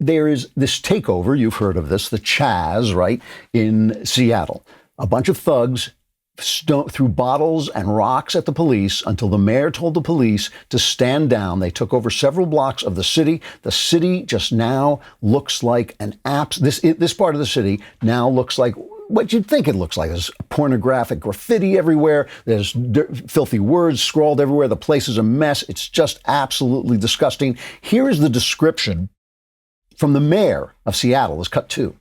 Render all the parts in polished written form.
there is this takeover, you've heard of this, the CHAZ, right, in Seattle. A bunch of thugs threw bottles and rocks at the police until the mayor told the police to stand down. They took over several blocks of the city. The city just now looks like this part of the city now looks like what you'd think it looks like. There's pornographic graffiti everywhere. There's filthy words scrawled everywhere. The place is a mess. It's just absolutely disgusting. Here is the description from the mayor of Seattle. Let's cut to.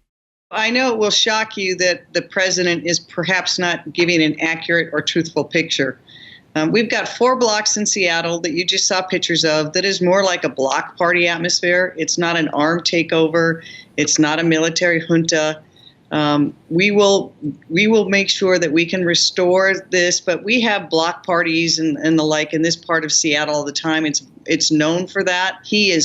I know it will shock you that the president is perhaps not giving an accurate or truthful picture. We've got 4 blocks in Seattle that you just saw pictures of that is more like a block party atmosphere. It's not an armed takeover. It's not a military junta. We will make sure that we can restore this, but we have block parties and the like in this part of Seattle all the time. It's known for that. He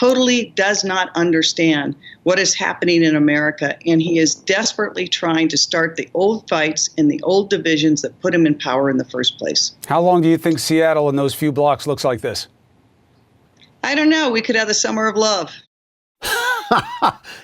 totally does not understand what is happening in America, and he is desperately trying to start the old fights and the old divisions that put him in power in the first place. How long do you think Seattle and those few blocks looks like this? I don't know. We could have the summer of love.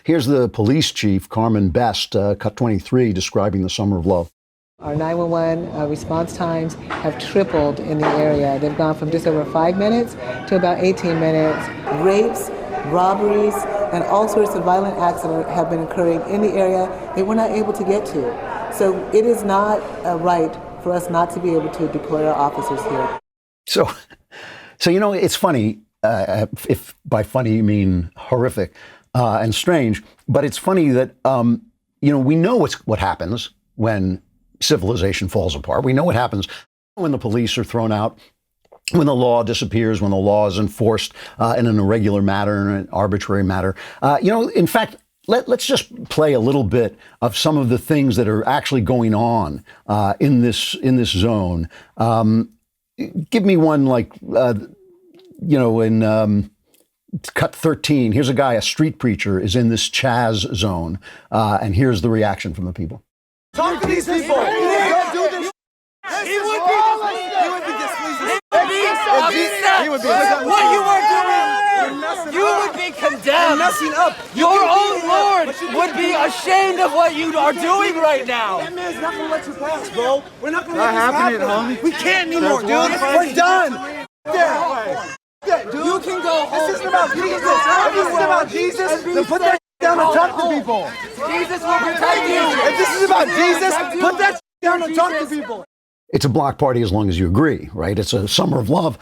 Here's the police chief, Carmen cut 23, describing the summer of love. Our 911 response times have tripled in the area. They've gone from just over 5 minutes to about 18 minutes. Rapes, robberies, and all sorts of violent acts have been occurring in the area that we're not able to get to. So it is not right for us not to be able to deploy our officers here. So it's funny, if by funny you mean horrific and strange, but it's funny that, we know what happens when civilization falls apart. We know what happens when the police are thrown out, when the law disappears, when the law is enforced in an irregular manner, in an arbitrary manner. In fact, let's just play a little bit of some of the things that are actually going on in this zone. Give me one like, in cut 13, here's a guy, a street preacher, is in this CHAZ zone, and here's the reaction from the people. Talk to these people. Don't do this. He would be displeased. He would be. What you are doing, you would be condemned. Messing up. Your own Lord would be ashamed of what you are doing right now. That man's not gonna let you pass, bro. We're not gonna let this happen. We can't anymore, dude. We're done. Dude. You can go home. This isn't about Jesus. If this is about Jesus, then put that down and talk to people. Jesus will protect you. If this is about Jesus, put that down and talk to people. It's a block party as long as you agree, right? It's a summer of love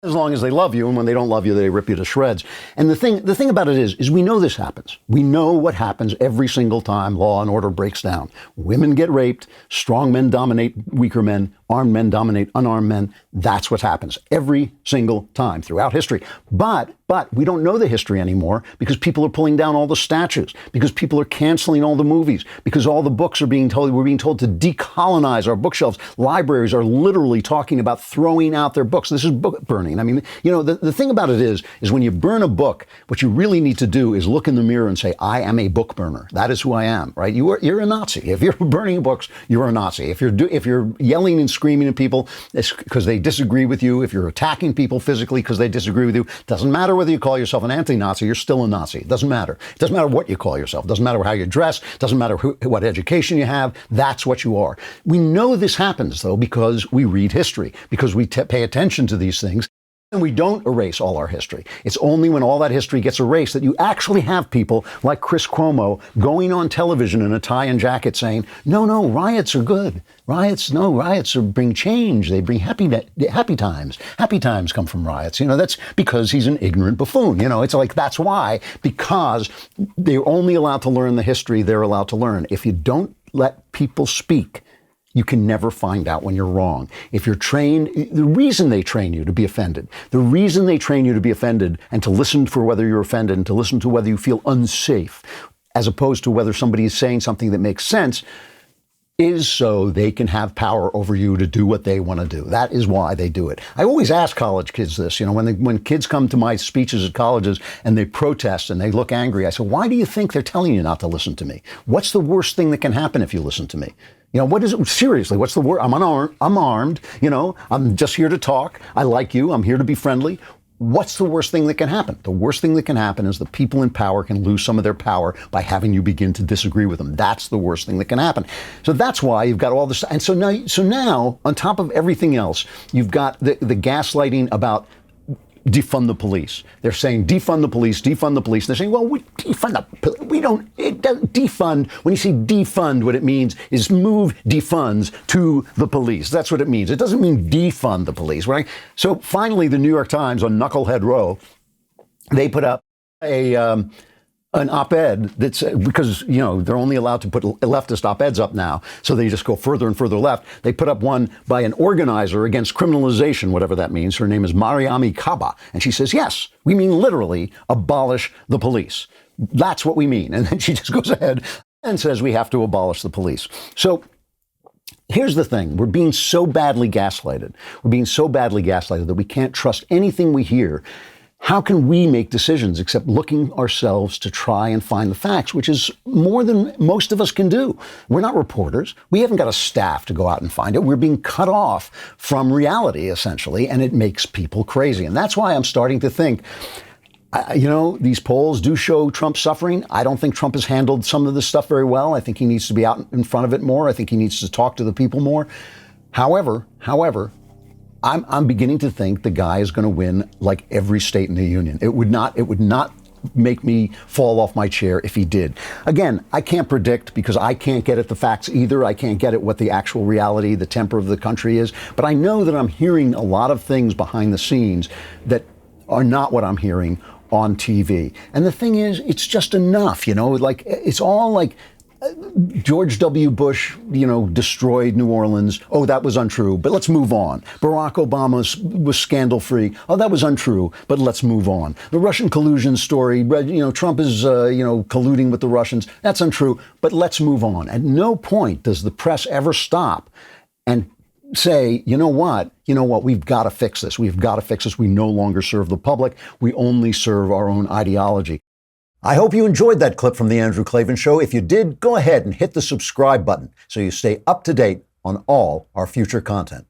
as long as they love you, and when they don't love you, they rip you to shreds. And the thing about it is we know this happens. We know what happens every single time law and order breaks down. Women get raped, strong men dominate weaker men, armed men dominate unarmed men. That's what happens every single time throughout history. But we don't know the history anymore because people are pulling down all the statues, because people are canceling all the movies, because all the books we're being told to decolonize our bookshelves. Libraries are literally talking about throwing out their books. This is book burning. I mean, the thing about it is when you burn a book, what you really need to do is look in the mirror and say, I am a book burner. That is who I am, right? You're a Nazi. If you're burning books, you're a Nazi. If you're yelling and screaming at people because they disagree with you, if you're attacking people physically because they disagree with you, doesn't matter whether you call yourself an anti-Nazi, you're still a Nazi. It doesn't matter. It doesn't matter what you call yourself. It doesn't matter how you dress. It doesn't matter what education you have. That's what you are. We know this happens, though, because we read history, because we pay attention to these things. And we don't erase all our history. It's only when all that history gets erased that you actually have people like Chris Cuomo going on television in a tie and jacket saying, no, riots are good. Riots bring change. They bring happy times. Happy times come from riots. That's because he's an ignorant buffoon. It's like, that's why, because they're only allowed to learn the history they're allowed to learn. If you don't let people speak, you can never find out when you're wrong. If you're trained, the reason they train you to be offended, and to listen for whether you're offended and to listen to whether you feel unsafe, as opposed to whether somebody is saying something that makes sense, is so they can have power over you to do what they want to do. That is why they do it. I always ask college kids this, when kids come to my speeches at colleges and they protest and they look angry, I say, why do you think they're telling you not to listen to me? What's the worst thing that can happen if you listen to me? What is it? Seriously, what's the word? I'm unarmed. I'm armed. I'm just here to talk. I like you. I'm here to be friendly. what's the worst thing that can happen? The worst thing that can happen is the people in power can lose some of their power by having you begin to disagree with them. That's the worst thing that can happen. So that's why you've got all this. And so now on top of everything else, you've got the gaslighting about defund the police. They're saying defund the police, defund the police. They're saying, well, we defund we don't, it doesn't defund. When you say defund, what it means is move defunds to the police. That's what it means. It doesn't mean defund the police, right? So finally, the New York Times on Knucklehead Row, they put up an op-ed that's because, they're only allowed to put leftist op-eds up now. So they just go further and further left. They put up one by an organizer against criminalization, whatever that means. Her name is Mariami Kaba. And she says, yes, we mean literally abolish the police. That's what we mean. And then she just goes ahead and says we have to abolish the police. So here's the thing. We're being so badly gaslighted. We're being so badly gaslighted that we can't trust anything we hear. How can we make decisions except looking ourselves to try and find the facts, which is more than most of us can do? We're not reporters. We haven't got a staff to go out and find it. We're being cut off from reality, essentially, and it makes people crazy. And that's why I'm starting to think, these polls do show Trump suffering. I don't think Trump has handled some of this stuff very well. I think he needs to be out in front of it more. I think he needs to talk to the people more. However, I'm beginning to think the guy is going to win like every state in the union. It would not make me fall off my chair if he did. Again, I can't predict because I can't get at the facts either. I can't get at what the actual reality, the temper of the country is. But I know that I'm hearing a lot of things behind the scenes that are not what I'm hearing on TV. And the thing is, it's just enough, it's all like George W. Bush, destroyed New Orleans. Oh, that was untrue, but let's move on. Barack Obama was scandal-free. Oh, that was untrue, but let's move on. The Russian collusion story, Trump is, colluding with the Russians. That's untrue, but let's move on. At no point does the press ever stop and say, you know what, we've got to fix this. We've got to fix this. We no longer serve the public. We only serve our own ideology. I hope you enjoyed that clip from The Andrew Klavan Show. If you did, go ahead and hit the subscribe button so you stay up to date on all our future content.